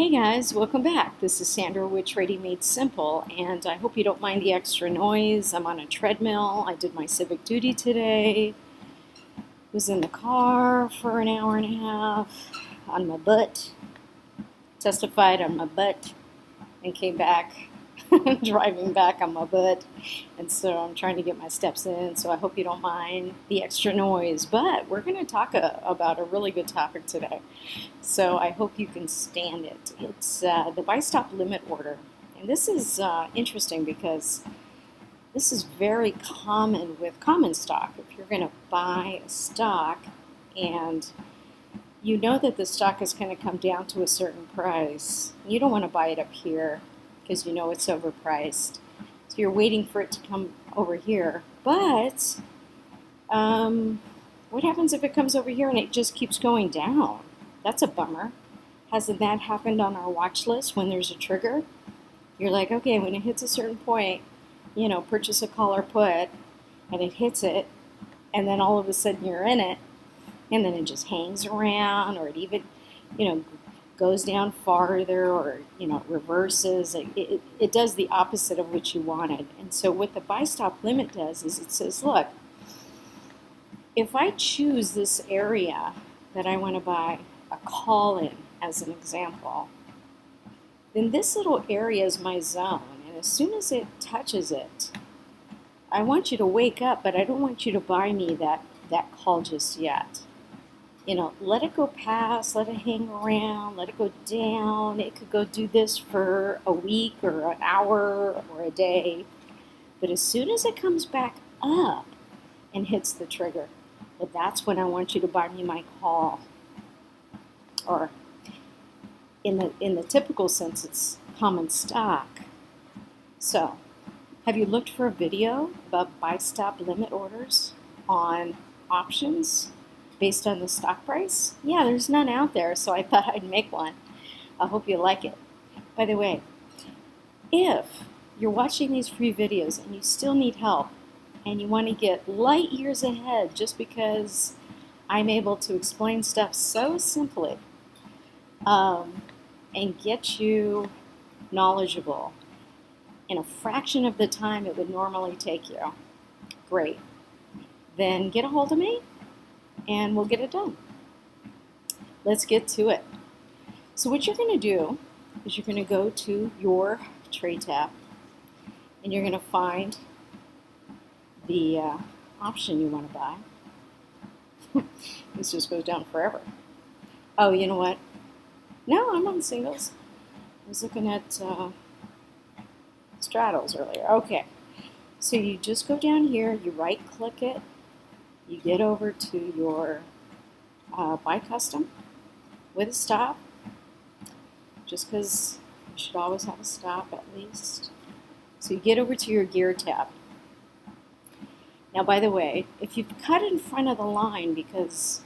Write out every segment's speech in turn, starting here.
Hey guys, welcome back. This is Sandra with Trading Made Simple, and I hope you don't mind the extra noise. I'm on a treadmill. I did my civic duty today. Was in the car for an hour and a half on my butt, testified on my butt, and came back driving back on my butt. And so I'm trying to get my steps in, so I hope you don't mind the extra noise. But we're going to talk about a really good topic today. So I hope you can stand it. It's the buy stop limit order. And this is interesting because this is very common with common stock. If you're going to buy a stock and you know that the stock is going to come down to a certain price, you don't want to buy it up here because you know it's overpriced. So you're waiting for it to come over here. But what happens if it comes over here and it just keeps going down? That's a bummer. Hasn't that happened on our watch list when there's a trigger? You're like, okay, when it hits a certain point, purchase a call or put, and it hits it, and then all of a sudden you're in it, and then it just hangs around, or it even, goes down farther, or, reverses. It does the opposite of what you wanted. And so what the buy stop limit does is it says, look, if I choose this area that I want to buy a call in, as an example, then this little area is my zone. And as soon as it touches it, I want you to wake up, but I don't want you to buy me that call just yet. Let it go past, let it hang around, let it go down. It could go do this for a week or an hour or a day. But as soon as it comes back up and hits the trigger, well, that's when I want you to buy me my call. Or in the typical sense, it's common stock. So, have you looked for a video about buy stop limit orders on options based on the stock price? Yeah, there's none out there, so I thought I'd make one. I hope you like it. By the way, if you're watching these free videos and you still need help and you want to get light years ahead just because I'm able to explain stuff so simply, and get you knowledgeable in a fraction of the time it would normally take you, great. Then get a hold of me and we'll get it done. Let's get to it. So what you're going to do is you're going to go to your trade tab and you're going to find the option you want to buy. This just goes down forever. Oh, you know what? No, I'm on singles. I was looking at straddles earlier. Okay, so you just go down here, you right click it, you get over to your buy custom with a stop, just because you should always have a stop at least. So you get over to your gear tab. Now, by the way, if you've cut in front of the line because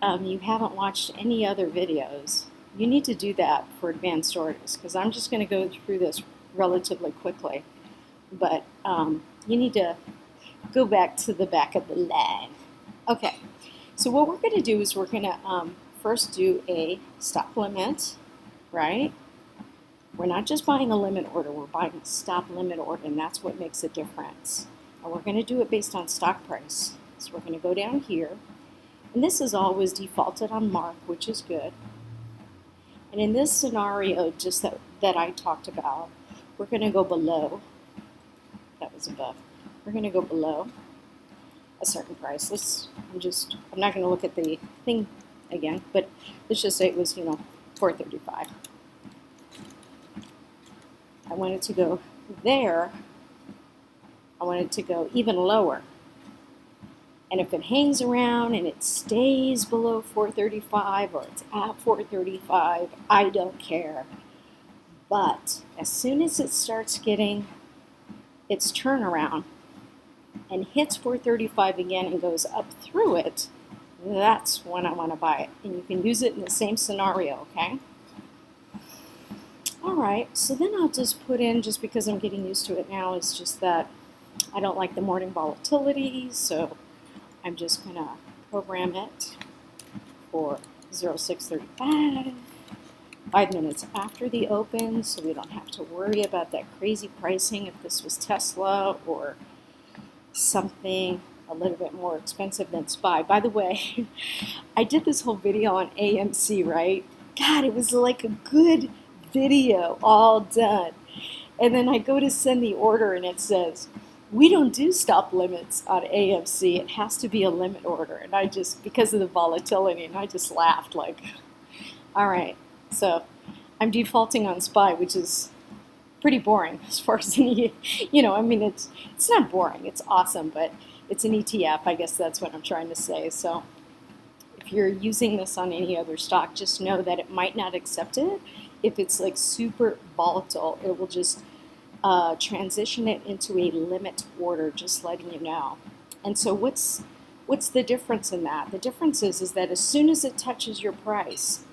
you haven't watched any other videos, you need to do that for advanced orders, because I'm just going to go through this relatively quickly. But you need to go back to the back of the line. Okay, so what we're going to do is we're going to first do a stop limit, right? We're not just buying a limit order, we're buying a stop limit order, and that's what makes a difference. And we're going to do it based on stock price. So we're going to go down here, and this is always defaulted on mark, which is good. And in this scenario, just that I talked about, we're going to go below. That was above. We're going to go below a certain price. I'm not going to look at the thing again, but let's just say it was, $4.35. I want it to go there. I want it to go even lower. And if it hangs around and it stays below 435 or it's at 435, I don't care. But as soon as it starts getting its turnaround and hits 435 again and goes up through it, that's when I want to buy it. And you can use it in the same scenario, okay? All right, so then I'll just put in, just because I'm getting used to it now, it's just that I don't like the morning volatility, so I'm just going to program it for 0635, 5 minutes after the open, so we don't have to worry about that crazy pricing if this was Tesla or something a little bit more expensive than SPY. By the way, I did this whole video on AMC, right? God, it was like a good video all done. And then I go to send the order and it says, we don't do stop limits on AMC. It has to be a limit order. And I just, because of the volatility, and I just laughed like, all right. So I'm defaulting on SPY, which is pretty boring as far as any, I mean, it's not boring. It's awesome, but it's an ETF. I guess that's what I'm trying to say. So if you're using this on any other stock, just know that it might not accept it. If it's like super volatile, it will just transition it into a limit order, just letting you know. And so what's the difference in that? The difference is that as soon as it touches your price,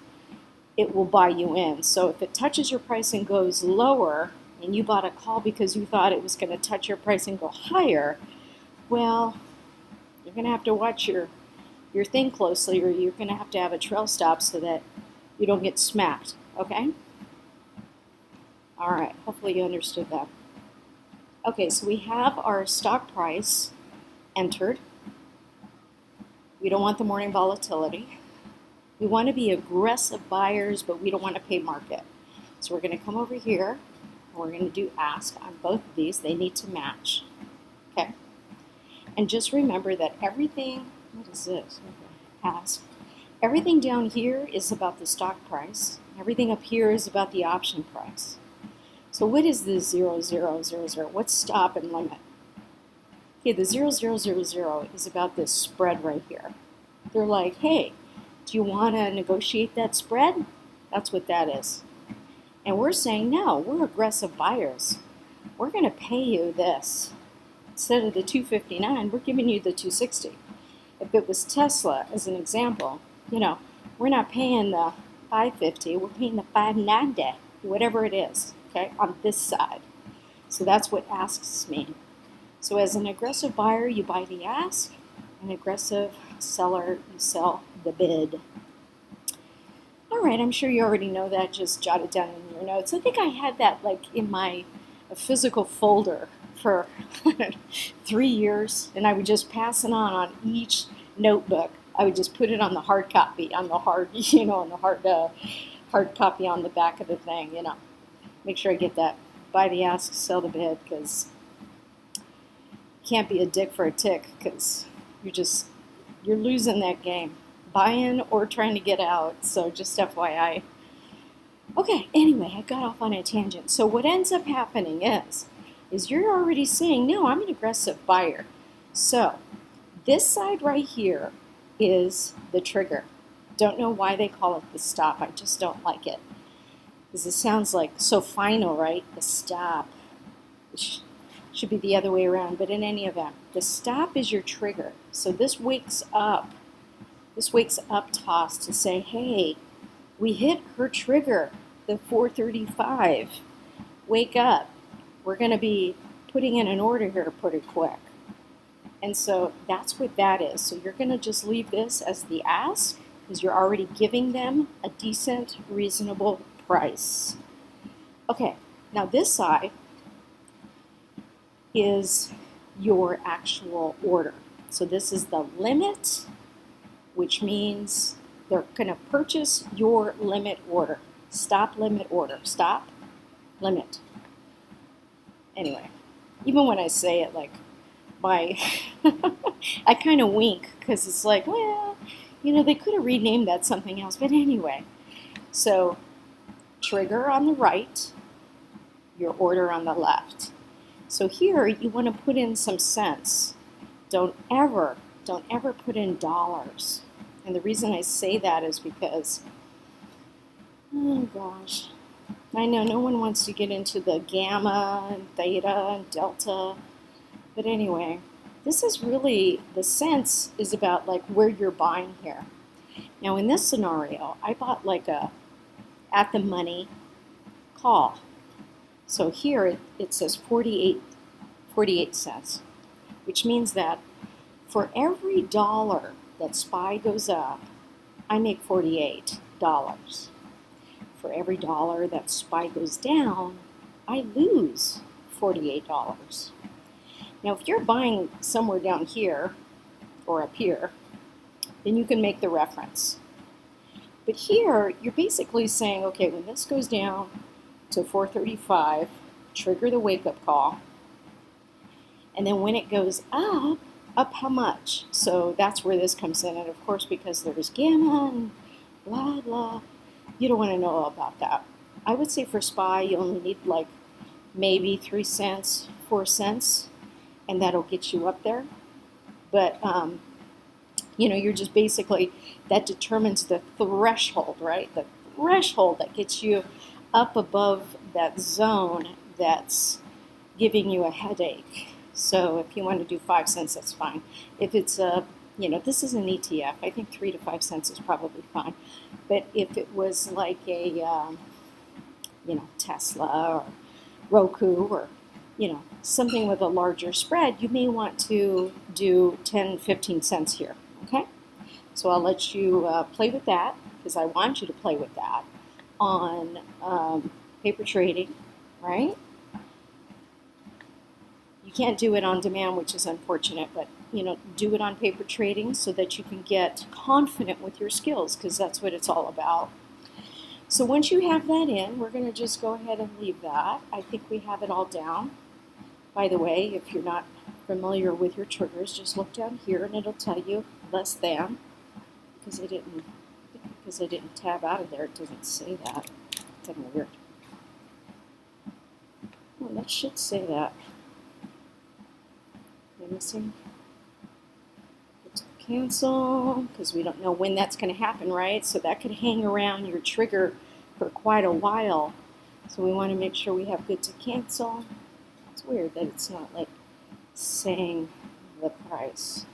it will buy you in. So if it touches your price and goes lower, and you bought a call because you thought it was going to touch your price and go higher, well, you're going to have to watch your thing closely, or you're going to have a trail stop so that you don't get smacked, okay? All right, hopefully you understood that. Okay, so we have our stock price entered. We don't want the morning volatility. We want to be aggressive buyers, but we don't want to pay market. So we're going to come over here, and we're going to do ask on both of these. They need to match, okay? And just remember that everything, what is this? Okay. Ask. Everything down here is about the stock price. Everything up here is about the option price. So what is the 0000? What's stop and limit? Okay, the 0000 is about this spread right here. They're like, hey, do you want to negotiate that spread? That's what that is. And we're saying, no, we're aggressive buyers. We're going to pay you this. Instead of the 259, we're giving you the 260. If it was Tesla, as an example, we're not paying the 550, we're paying the 590, whatever it is, okay, on this side. So that's what asks mean. So as an aggressive buyer, you buy the ask. An aggressive seller, you sell the bid. All right, I'm sure you already know that. Just jot it down in your notes. I think I had that like in my physical folder for 3 years, and I would just pass it on each notebook. I would just put it on the hard copy, on the hard, on the hard copy on the back of the thing, Make sure I get that. Buy the ask, sell the bid, because you can't be a dick for a tick, because you're losing that game. Buying or trying to get out, so just FYI. Okay, anyway, I got off on a tangent. So what ends up happening is you're already saying, no, I'm an aggressive buyer. So this side right here is the trigger. Don't know why they call it the stop. I just don't like it. Because it sounds like so final, right? The stop. It should be the other way around, but in any event, the stop is your trigger. So this wakes up Toss to say, hey, we hit her trigger, the 435. Wake up. We're going to be putting in an order here pretty quick. And so that's what that is. So you're going to just leave this as the ask, because you're already giving them a decent, reasonable price. Okay, now this side is your actual order. So this is the limit, which means they're going to purchase your limit order. Stop limit order. Stop limit. Anyway, even when I say it, like, I kind of wink, because it's like, well, they could have renamed that something else. But anyway, so trigger on the right, your order on the left. So here you want to put in some cents. Don't ever put in dollars. And the reason I say that is because, oh gosh, I know no one wants to get into the gamma and theta and delta. But anyway, this is really, the cents is about like where you're buying here. Now in this scenario, I bought like a at the money call. So here it says 48 cents, which means that for every dollar that SPY goes up, I make $48. for every dollar that SPY goes down, I lose $48. Now, if you're buying somewhere down here or up here, then you can make the reference. But here, you're basically saying, okay, when this goes down to 435, trigger the wake-up call. And then when it goes up how much? So that's where this comes in. And of course, because there's gamma and blah, blah, you don't want to know about that. I would say for SPY, you only need like maybe 3 cents, 4 cents, and that'll get you up there. But, you know, you're just basically, that determines the threshold, right? The threshold that gets you up above that zone that's giving you a headache. So if you want to do 5 cents, that's fine. If it's a, you know, this is an ETF. I think 3 to 5 cents is probably fine. But if it was like a, you know, Tesla or Roku or, you know, something with a larger spread, you may want to do 10, 15 cents here, okay? So I'll let you play with that, because I want you to play with that on paper trading, right? You can't do it on demand, which is unfortunate, but, you know, do it on paper trading so that you can get confident with your skills, because that's what it's all about. So once you have that in, we're going to just go ahead and leave that. I think we have it all down. By the way, if you're not familiar with your triggers, just look down here and it'll tell you less than, because I didn't tab out of there, it doesn't say that. It's kind of weird. Well, that should say that. Missing. Let's cancel, because we don't know when that's going to happen, right? So that could hang around your trigger for quite a while. So we want to make sure we have good to cancel. It's weird that it's not like saying the price.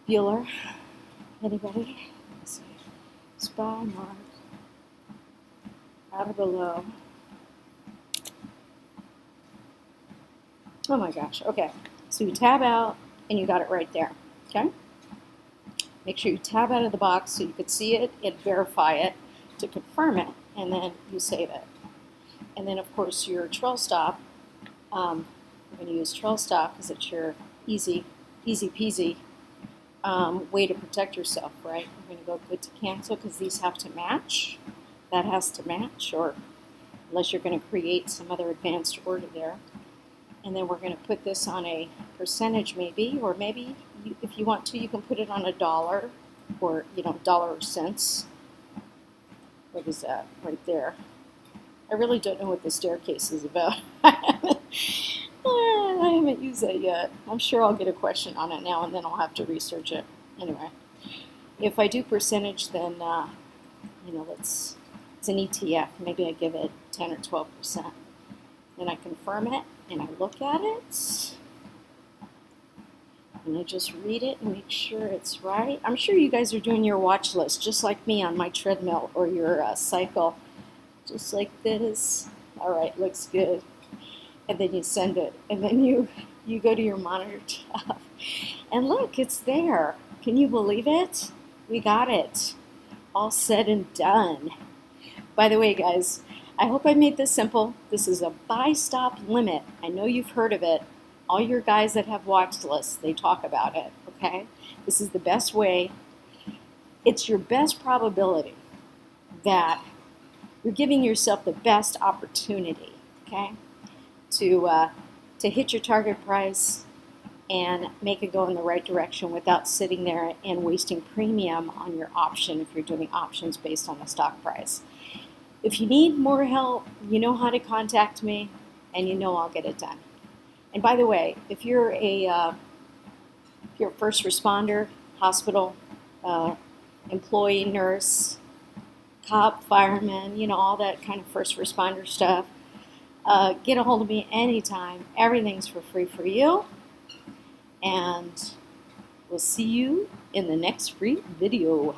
Bueller? Anybody? Let's see. SPY mark. Out or below. Oh my gosh, okay. So you tab out and you got it right there, okay? Make sure you tab out of the box so you could see it and verify it to confirm it, and then you save it. And then of course your trail stop, we're gonna use trail stop because it's your easy peasy way to protect yourself, right? We're gonna go good to cancel because these have to match. That has to match, or unless you're gonna create some other advanced order there. And then we're going to put this on a percentage maybe, or maybe if you want to, you can put it on $1 or, you know, dollar or cents. What is that right there? I really don't know what the staircase is about. I haven't used that yet. I'm sure I'll get a question on it now and then I'll have to research it. Anyway, if I do percentage, then, you know, it's an ETF. Maybe I give it 10 or 12%. Then I confirm it. And I look at it, and I just read it and make sure it's right. I'm sure you guys are doing your watch list just like me on my treadmill or your cycle, just like this. All right, looks good. And then you send it, and then you go to your monitor tab, and look, it's there. Can you believe it? We got it. All said and done. By the way, guys, I hope I made this simple. This is a buy stop limit. I know you've heard of it. All your guys that have watch lists, they talk about it, okay? This is the best way. It's your best probability that you're giving yourself the best opportunity, okay, to hit your target price and make it go in the right direction without sitting there and wasting premium on your option if you're doing options based on the stock price. If you need more help, you know how to contact me, and you know I'll get it done. And by the way, if you're a first responder, hospital employee, nurse, cop, fireman, you know, all that kind of first responder stuff, get a hold of me anytime. Everything's for free for you. And we'll see you in the next free video.